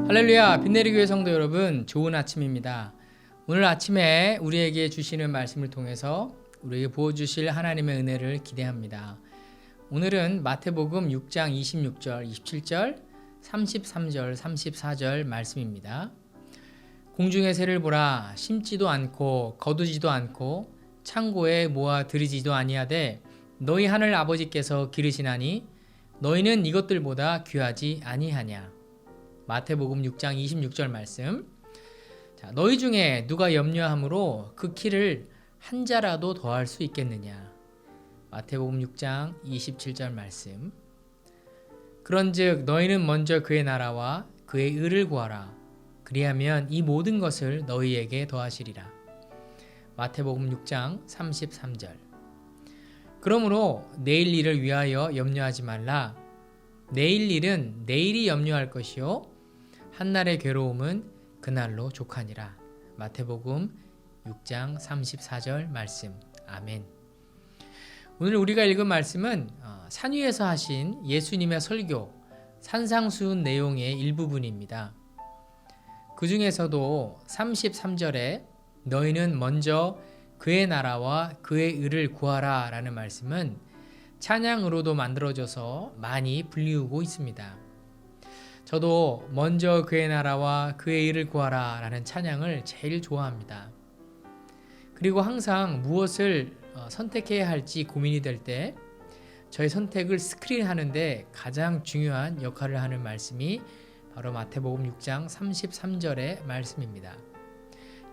할렐루야, 빛내리교회 성도 여러분, 좋은 아침입니다. 오늘 아침에 우리에게 주시는 말씀을 통해서 우리에게 부어주실 하나님의 은혜를 기대합니다. 오늘은 마태복음 6장 26절, 27절, 33절, 34절 말씀입니다. 공중의 새를 보라, 심지도 않고 거두지도 않고 창고에 모아 들이지도 아니하되 너희 하늘 아버지께서 기르시나니 너희는 이것들보다 귀하지 아니하냐. 마태복음 6장 26절 말씀. 자, 너희 중에 누가 염려함으로 그 키를 한 자라도 더할 수 있겠느냐. 마태복음 6장 27절 말씀. 그런즉 너희는 먼저 그의 나라와 그의 의를 구하라. 그리하면 이 모든 것을 너희에게 더하시리라. 마태복음 6장 33절. 그러므로 내일 일을 위하여 염려하지 말라. 내일 일은 내일이 염려할 것이요 한날의 괴로움은 그날로 족하니라. 마태복음 6장 34절 말씀. 아멘. 오늘 우리가 읽은 말씀은 산 위에서 하신 예수님의 설교, 산상수훈 내용의 일부분입니다. 그 중에서도 33절에 너희는 먼저 그의 나라와 그의 의를 구하라 라는 말씀은 찬양으로도 만들어져서 많이 불리우고 있습니다. 저도 먼저 그의 나라와 그의 의를 구하라 라는 찬양을 제일 좋아합니다. 그리고 항상 무엇을 선택해야 할지 고민이 될 때 저의 선택을 스크린하는데 가장 중요한 역할을 하는 말씀이 바로 마태복음 6장 33절의 말씀입니다.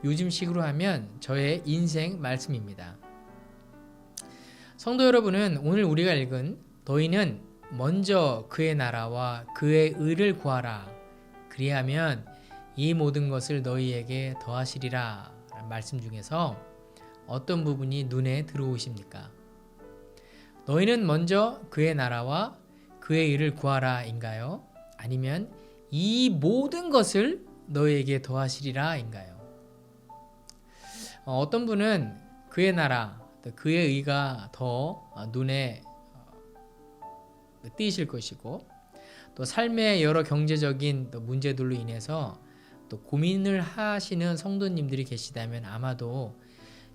요즘식으로 하면 저의 인생 말씀입니다. 성도 여러분은 오늘 우리가 읽은 너희는 먼저 그의 나라와 그의 의를 구하라. 그리하면 이 모든 것을 너희에게 더하시리라. 라는 말씀 중에서 어떤 부분이 눈에 들어오십니까? 너희는 먼저 그의 나라와 그의 의를 구하라 인가요? 아니면 이 모든 것을 너희에게 더하시리라 인가요? 어떤 분은 그의 나라, 그의 의가 더 눈에 띄실 것이고 또 삶의 여러 경제적인 문제들로 인해서 또 고민을 하시는 성도님들이 계시다면 아마도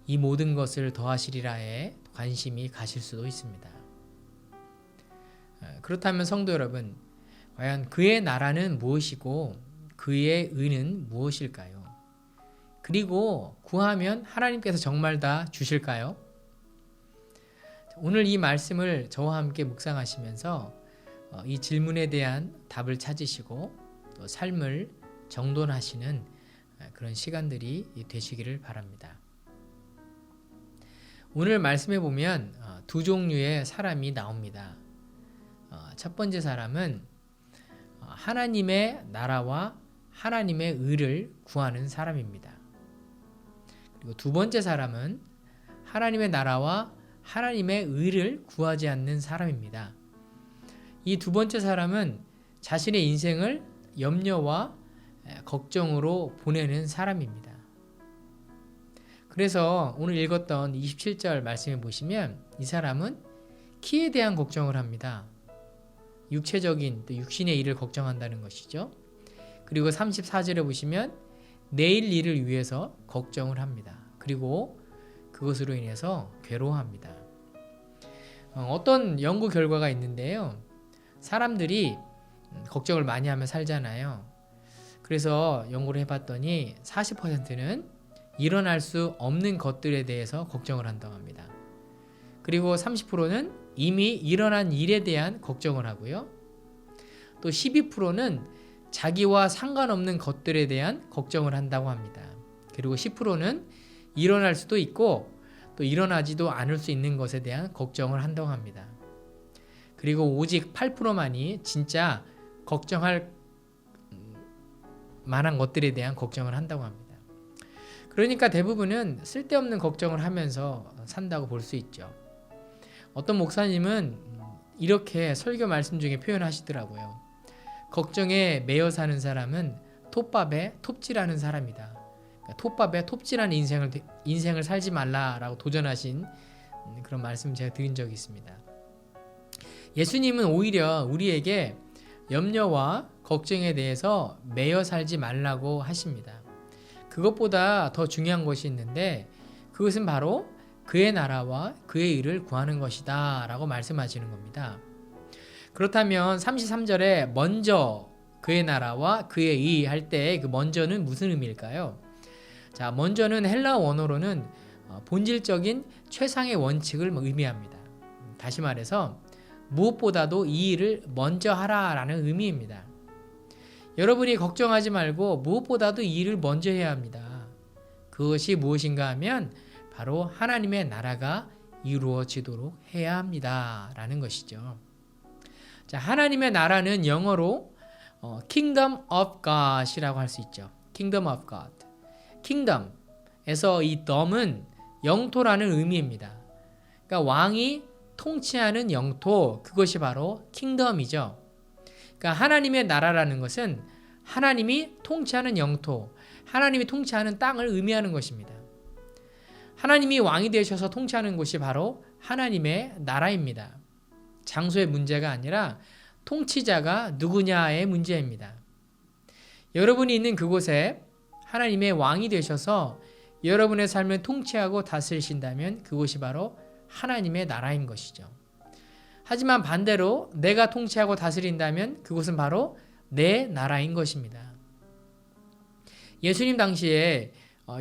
이 모든 것을 더하시리라에 관심이 가실 수도 있습니다. 그렇다면 성도 여러분, 과연 그의 나라는 무엇이고 그의 의는 무엇일까요? 그리고 구하면 하나님께서 정말 다 주실까요? 오늘 이 말씀을 저와 함께 묵상하시면서 이 질문에 대한 답을 찾으시고 또 삶을 정돈하시는 그런 시간들이 되시기를 바랍니다. 오늘 말씀에 보면 두 종류의 사람이 나옵니다. 첫 번째 사람은 하나님의 나라와 하나님의 의를 구하는 사람입니다. 그리고 두 번째 사람은 하나님의 나라와 하나님의 의를 구하지 않는 사람입니다. 이 두 번째 사람은 자신의 인생을 염려와 걱정으로 보내는 사람입니다. 그래서 오늘 읽었던 27절 말씀에 보시면 이 사람은 키에 대한 걱정을 합니다. 육체적인 또 육신의 일을 걱정한다는 것이죠. 그리고 34절에 보시면 내일 일을 위해서 걱정을 합니다. 그리고 그것으로 인해서 괴로워합니다. 어떤 연구 결과가 있는데요. 사람들이 걱정을 많이 하면 살잖아요. 그래서 연구를 해봤더니 40%는 일어날 수 없는 것들에 대해서 걱정을 한다고 합니다. 그리고 30%는 이미 일어난 일에 대한 걱정을 하고요. 또 12%는 자기와 상관없는 것들에 대한 걱정을 한다고 합니다. 그리고 10%는 일어날 수도 있고 또 일어나지도 않을 수 있는 것에 대한 걱정을 한다고 합니다. 그리고 오직 8%만이 진짜 걱정할 만한 것들에 대한 걱정을 한다고 합니다. 그러니까 대부분은 쓸데없는 걱정을 하면서 산다고 볼 수 있죠. 어떤 목사님은 이렇게 설교 말씀 중에 표현하시더라고요. 걱정에 매여 사는 사람은 톱밥에 톱질하는 사람이다. 톱밥에 톱질하는 인생을 살지 말라라고 도전하신 그런 말씀 제가 드린 적이 있습니다. 예수님은 오히려 우리에게 염려와 걱정에 대해서 매여 살지 말라고 하십니다. 그것보다 더 중요한 것이 있는데 그것은 바로 그의 나라와 그의 의를 구하는 것이다 라고 말씀하시는 겁니다. 그렇다면 33절에 먼저 그의 나라와 그의 의 할 때 그 먼저는 무슨 의미일까요? 자, 먼저는 헬라어 원어로는 본질적인 최상의 원칙을 의미합니다. 다시 말해서 무엇보다도 이 일을 먼저 하라라는 의미입니다. 여러분이 걱정하지 말고 무엇보다도 이 일을 먼저 해야 합니다. 그것이 무엇인가 하면 바로 하나님의 나라가 이루어지도록 해야 합니다 라는 것이죠. 자, 하나님의 나라는 영어로 Kingdom of God이라고 할 수 있죠. Kingdom of God. Kingdom에서 이 dom은 영토라는 의미입니다. 그러니까 왕이 통치하는 영토, 그것이 바로 킹덤이죠. 그러니까 하나님의 나라라는 것은 하나님이 통치하는 영토, 하나님이 통치하는 땅을 의미하는 것입니다. 하나님이 왕이 되셔서 통치하는 곳이 바로 하나님의 나라입니다. 장소의 문제가 아니라 통치자가 누구냐의 문제입니다. 여러분이 있는 그곳에 하나님의 왕이 되셔서 여러분의 삶을 통치하고 다스리신다면 그곳이 바로 하나님의 나라인 것이죠. 하지만 반대로 내가 통치하고 다스린다면 그곳은 바로 내 나라인 것입니다. 예수님 당시에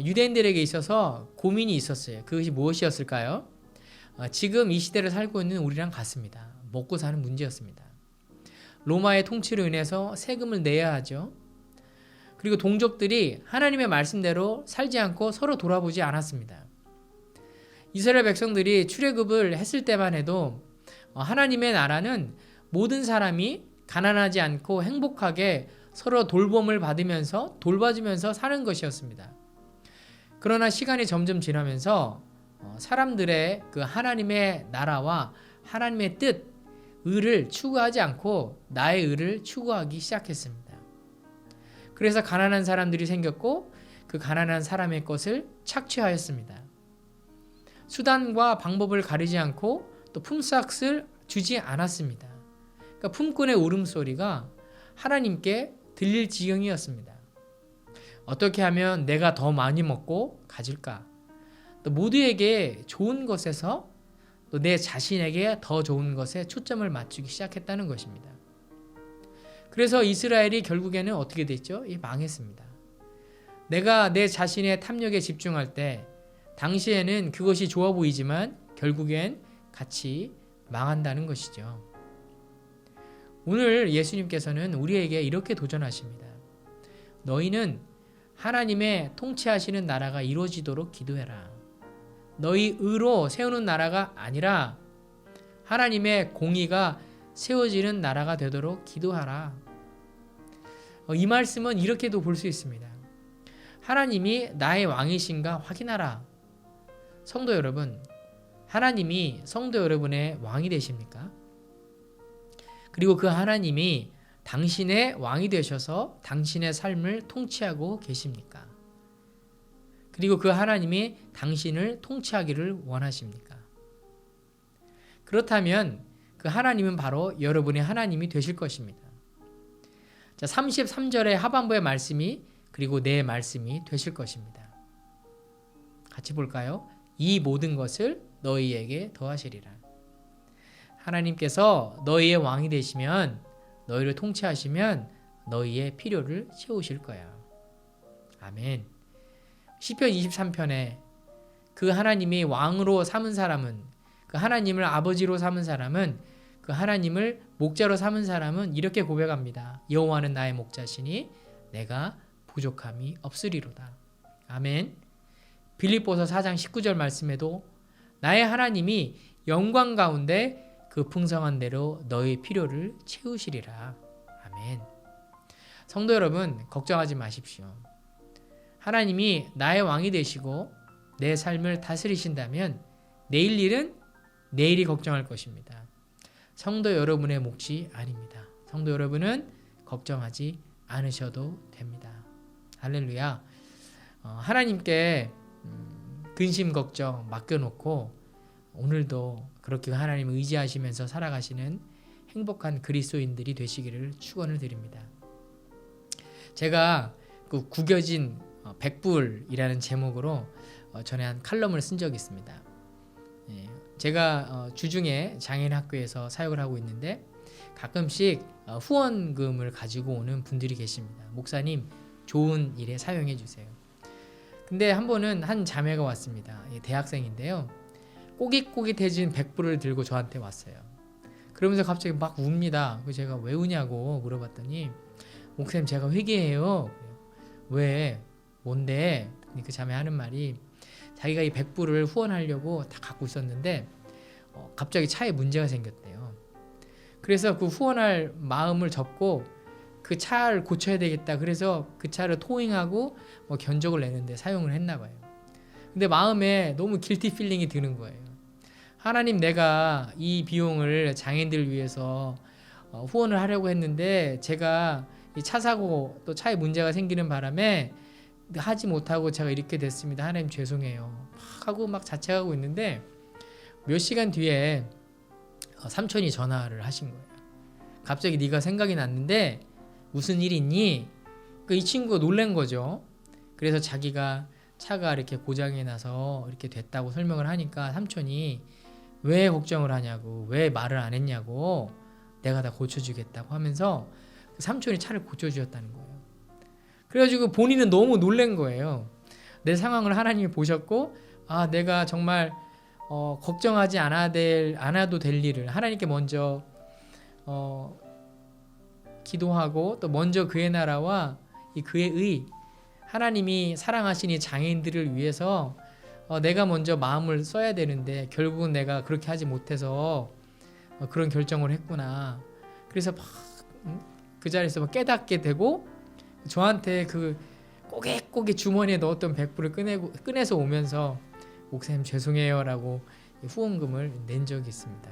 유대인들에게 있어서 고민이 있었어요. 그것이 무엇이었을까요? 지금 이 시대를 살고 있는 우리랑 같습니다. 먹고 사는 문제였습니다. 로마의 통치로 인해서 세금을 내야 하죠. 그리고 동족들이 하나님의 말씀대로 살지 않고 서로 돌아보지 않았습니다. 이스라엘 백성들이 출애굽을 했을 때만 해도 하나님의 나라는 모든 사람이 가난하지 않고 행복하게 서로 돌봄을 받으면서 돌봐주면서 사는 것이었습니다. 그러나 시간이 점점 지나면서 사람들의 그 하나님의 나라와 하나님의 뜻, 의를 추구하지 않고 나의 의를 추구하기 시작했습니다. 그래서 가난한 사람들이 생겼고 그 가난한 사람의 것을 착취하였습니다. 수단과 방법을 가리지 않고 또 품삯을 주지 않았습니다. 그러니까 품꾼의 울음소리가 하나님께 들릴 지경이었습니다. 어떻게 하면 내가 더 많이 먹고 가질까? 또 모두에게 좋은 것에서 또 내 자신에게 더 좋은 것에 초점을 맞추기 시작했다는 것입니다. 그래서 이스라엘이 결국에는 어떻게 됐죠? 망했습니다. 내가 내 자신의 탐욕에 집중할 때 당시에는 그것이 좋아 보이지만 결국엔 같이 망한다는 것이죠. 오늘 예수님께서는 우리에게 이렇게 도전하십니다. 너희는 하나님의 통치하시는 나라가 이루어지도록 기도해라. 너희 의로 세우는 나라가 아니라 하나님의 공의가 세워지는 나라가 되도록 기도하라. 이 말씀은 이렇게도 볼 수 있습니다. 하나님이 나의 왕이신가 확인하라. 성도 여러분, 하나님이 성도 여러분의 왕이 되십니까? 그리고 그 하나님이 당신의 왕이 되셔서 당신의 삶을 통치하고 계십니까? 그리고 그 하나님이 당신을 통치하기를 원하십니까? 그렇다면 그 하나님은 바로 여러분의 하나님이 되실 것입니다. 자, 33절의 하반부의 말씀이 그리고 내 말씀이 되실 것입니다. 같이 볼까요? 이 모든 것을 너희에게 더하시리라. 하나님께서 너희의 왕이 되시면 너희를 통치하시면 너희의 필요를 채우실 거야. 아멘. 시편 23편에 그 하나님이 왕으로 삼은 사람은, 그 하나님을 아버지로 삼은 사람은, 그 하나님을 목자로 삼은 사람은 이렇게 고백합니다. 여호와는 나의 목자시니 내가 부족함이 없으리로다. 아멘. 빌립보서 4장 19절 말씀에도 나의 하나님이 영광 가운데 그 풍성한 대로 너의 필요를 채우시리라. 아멘. 성도 여러분, 걱정하지 마십시오. 하나님이 나의 왕이 되시고 내 삶을 다스리신다면 내일 일은 내일이 걱정할 것입니다. 성도 여러분의 몫이 아닙니다. 성도 여러분은 걱정하지 않으셔도 됩니다. 할렐루야. 하나님께 근심 걱정 맡겨놓고 오늘도 그렇게 하나님을 의지하시면서 살아가시는 행복한 그리스도인들이 되시기를 축원을 드립니다. 제가 그 구겨진 백불이라는 제목으로 전에 한 칼럼을 쓴 적이 있습니다. 제가 주중에 장애인 학교에서 사역을 하고 있는데 가끔씩 후원금을 가지고 오는 분들이 계십니다. 목사님, 좋은 일에 사용해 주세요. 근데 한 번은 한 자매가 왔습니다. 대학생인데요. 꼬깃꼬깃해진 백불을 들고 저한테 왔어요. 그러면서 갑자기 막 웁니다. 제가 왜 우냐고 물어봤더니 목사님, 제가 회개해요. 왜? 뭔데? 그 자매 하는 말이 자기가 이 백불을 후원하려고 다 갖고 있었는데 갑자기 차에 문제가 생겼대요. 그래서 그 후원할 마음을 접고 그 차를 고쳐야 되겠다. 그래서 그 차를 토잉하고 견적을 내는데 사용을 했나 봐요. 근데 마음에 너무 길티 필링이 드는 거예요. 하나님, 내가 이 비용을 장애인들을 위해서 후원을 하려고 했는데 제가 이 차 사고 또 차에 문제가 생기는 바람에 하지 못하고 제가 이렇게 됐습니다. 하나님 죄송해요. 막 하고 막 자책하고 있는데 몇 시간 뒤에 삼촌이 전화를 하신 거예요. 갑자기 네가 생각이 났는데 무슨 일 있니? 이 친구가 놀란 거죠. 그래서 자기가 차가 이렇게 고장이 나서 이렇게 됐다고 설명을 하니까 삼촌이 왜 걱정을 하냐고, 왜 말을 안 했냐고, 내가 다 고쳐주겠다고 하면서 삼촌이 차를 고쳐주셨다는 거예요. 그래가지고 본인은 너무 놀란 거예요. 내 상황을 하나님이 보셨고, 내가 정말 걱정하지 않아도 될 일을 하나님께 먼저 기도하고 또 먼저 그의 나라와 이 그의 의, 하나님이 사랑하시니 장애인들을 위해서 내가 먼저 마음을 써야 되는데 결국은 내가 그렇게 하지 못해서 그런 결정을 했구나. 그래서 막 그 자리에서 막 깨닫게 되고 저한테 그 꼬깃꼬깃 주머니에 넣었던 백불을 꺼내서 오면서 목사님 죄송해요 라고 후원금을 낸 적이 있습니다.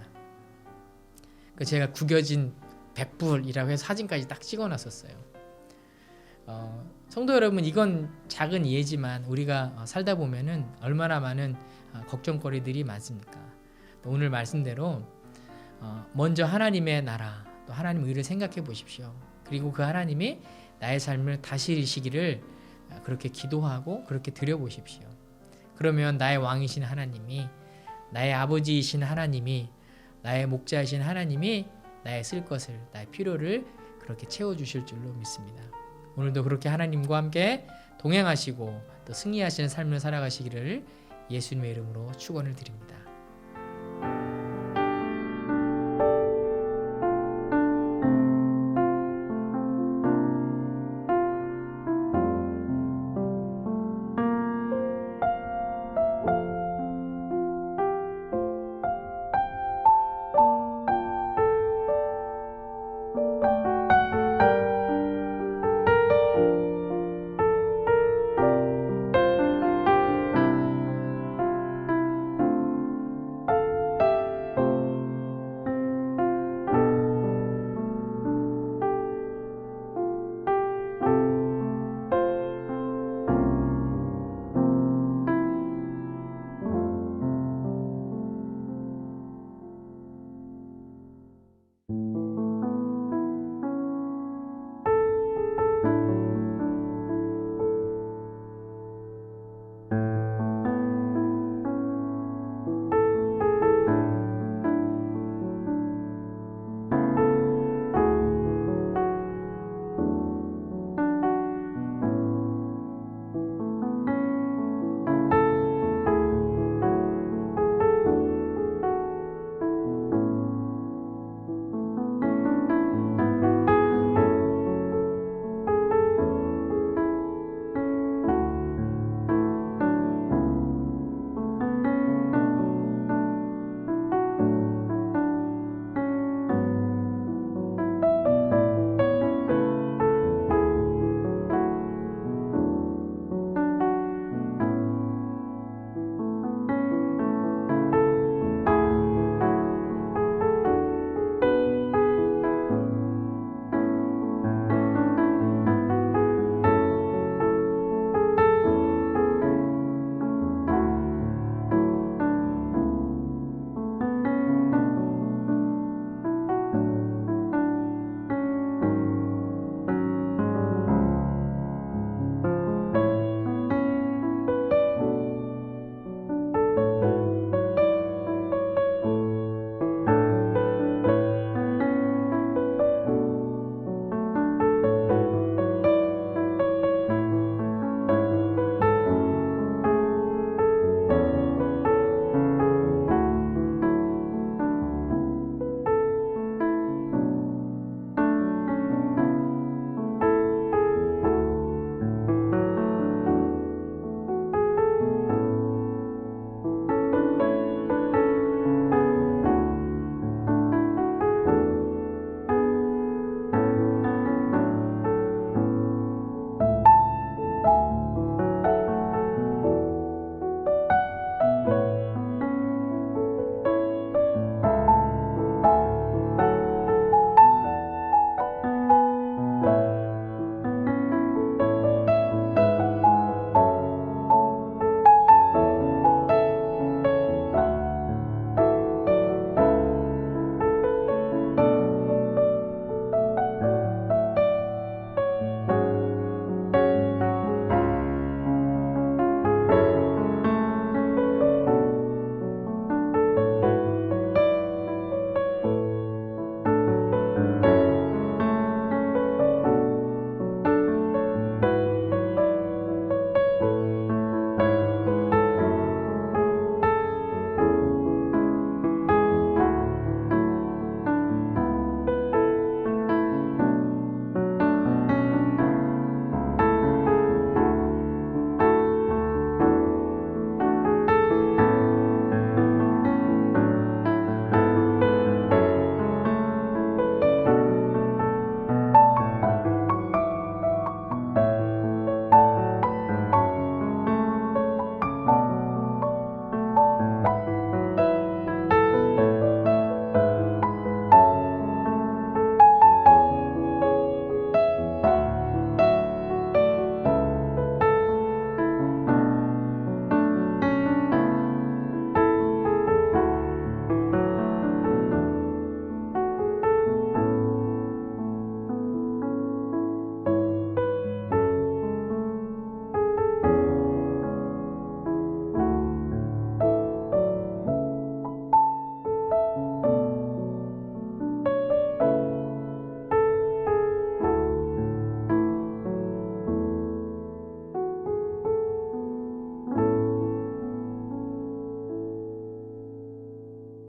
제가 구겨진 백불이라고 해서 사진까지 딱 찍어놨었어요. 성도 여러분, 이건 작은 예지만 우리가 살다 보면은 얼마나 많은 걱정거리들이 많습니까? 오늘 말씀대로 먼저 하나님의 나라, 또 하나님 의를 생각해 보십시오. 그리고 그 하나님이 나의 삶을 다스리시기를 그렇게 기도하고 그렇게 드려보십시오. 그러면 나의 왕이신 하나님이, 나의 아버지이신 하나님이, 나의 목자이신 하나님이 나의 쓸 것을, 나의 필요를 그렇게 채워주실 줄로 믿습니다. 오늘도 그렇게 하나님과 함께 동행하시고 또 승리하시는 삶을 살아가시기를 예수님의 이름으로 축원을 드립니다.